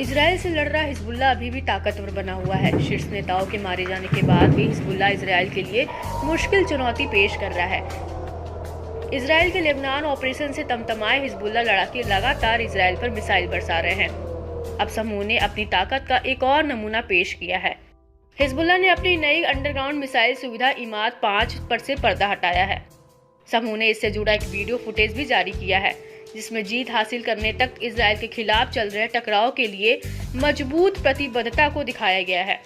Israel से लड़ रहा हिजबुल्लाह अभी भी ताकतवर बना हुआ है। शीर्ष नेताओं के मारे जाने के बाद भी हिजबुल्लाह इजराइल के लिए मुश्किल चुनौती पेश कर रहा है। इजराइल के लेबनान ऑपरेशन से तमतमाए हिजबुल्लाह लड़ाके लगातार इजराइल पर मिसाइल बरसा रहे हैं। अब समूह ने अपनी ताकत का एक और नमूना पेश किया है। हिजबुल्लाह ने अपनी नई अंडरग्राउंड मिसाइल सुविधा इमाद 5 पर से पर्दा हटाया है। समूह ने इससे जुड़ा एक वीडियो फुटेज भी जारी किया है, जिसमें जीत हासिल करने तक इजराइल के खिलाफ चल रहे टकराव के लिए मजबूत प्रतिबद्धता को दिखाया गया है।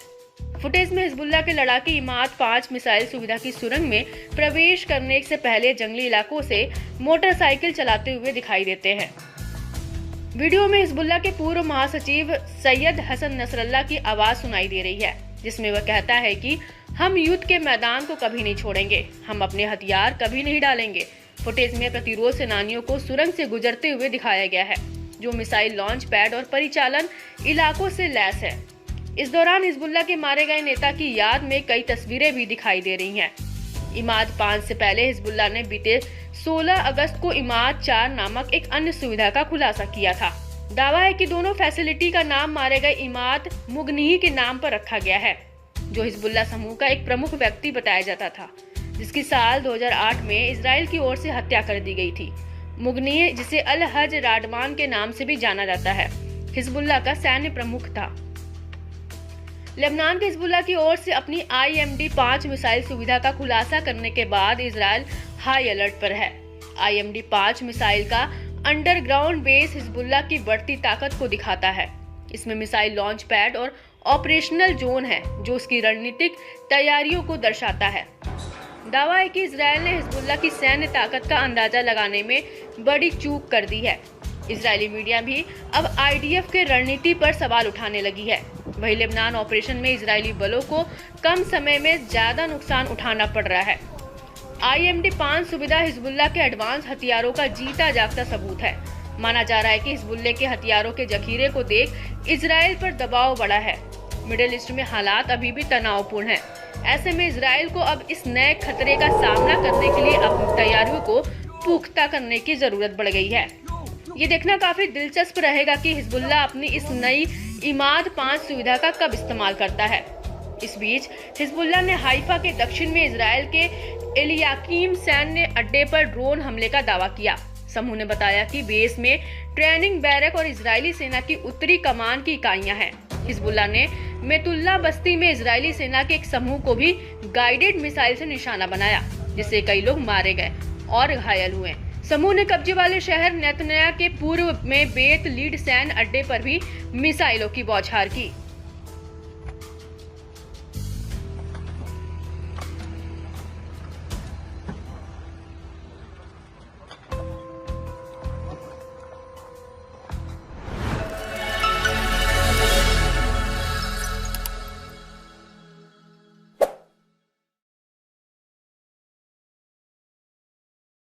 फुटेज में हिजबुल्लाह के लड़ाके इमाद 5 मिसाइल सुविधा की सुरंग में प्रवेश करने से पहले जंगली इलाकों से मोटरसाइकिल चलाते हुए दिखाई देते हैं। वीडियो में हिजबुल्लाह के पूर्व महासचिव सैयद हसन नसरल्लाह की आवाज सुनाई दे रही है, जिसमें वह कहता है कि हम युद्ध के मैदान को कभी नहीं छोड़ेंगे, हम अपने हथियार कभी नहीं डालेंगे। फुटेज में प्रतिरोध सेनानियों को सुरंग से गुजरते हुए दिखाया गया है, जो मिसाइल लॉन्च पैड और परिचालन इलाकों से लैस है। इस दौरान हिजबुल्लाह के मारे गए नेता की याद में कई तस्वीरें भी दिखाई दे रही हैं। इमाद 5 से पहले हिजबुल्लाह ने बीते 16 अगस्त को इमाद 4 नामक एक अन्य सुविधा का खुलासा किया था। दावा है कि दोनों फैसिलिटी का नाम मारे गए इमाद मुगनीही के नाम पर रखा गया है, जो हिजबुल्लाह समूह का एक प्रमुख व्यक्ति बताया जाता था, जिसकी साल 2008 में इजराइल की ओर से हत्या कर दी गई थी। मुगनीह, जिसे अल हज राडमान के नाम से भी जाना जाता है, हिजबुल्लाह का सैन्य प्रमुख था। लेबनान के हिजबुल्लाह की ओर से अपनी IMD 5 मिसाइल सुविधा का खुलासा करने के बाद इजराइल हाई अलर्ट पर है। IMD 5 मिसाइल का अंडरग्राउंड बेस हिजबुल्लाह की बढ़ती ताकत को दिखाता है। इसमें मिसाइल लॉन्च पैड और ऑपरेशनल जोन है, जो उसकी रणनीतिक तैयारियों को दर्शाता है। दावा है कि इजराइल ने हिजबुल्लाह की सैन्य ताकत का अंदाजा लगाने में बड़ी चूक कर दी है। इजरायली मीडिया भी अब IDF के रणनीति पर सवाल उठाने लगी है। वहीं लेबनान ऑपरेशन में इजरायली बलों को कम समय में ज्यादा नुकसान उठाना पड़ रहा है। IMD 5 सुविधा हिजबुल्लाह के एडवांस हथियारों का जीता जागता सबूत है। माना जा रहा है कि हिजबुल्लाह के हथियारों के जखीरे को देख इजराइल पर दबाव बढ़ा है। मिडिल ईस्ट में हालात अभी भी तनावपूर्ण हैं। ऐसे में इजराइल को अब इस नए खतरे का सामना करने के लिए अपनी तैयारियों को पुख्ता करने की जरूरत बढ़ गई है। ये देखना काफी दिलचस्प रहेगा कि हिजबुल्लाह अपनी इस नई इमाद 5 सुविधा का कब इस्तेमाल करता है। इस बीच हिजबुल्लाह ने हाइफा के दक्षिण में इजराइल के एलियाकीम सैन्य अड्डे पर ड्रोन हमले का दावा किया। समूह ने बताया कि बेस में ट्रेनिंग बैरक और इजरायली सेना की उत्तरी कमान की इकाइयां हैं। हिजबुल्लाह ने मेतुल्ला बस्ती में इजरायली सेना के एक समूह को भी गाइडेड मिसाइल से निशाना बनाया, जिससे कई लोग मारे गए और घायल हुए। समूह ने कब्जे वाले शहर नेतन्याह के पूर्व में बेत लीड सैन्य अड्डे पर भी मिसाइलों की बौछार की।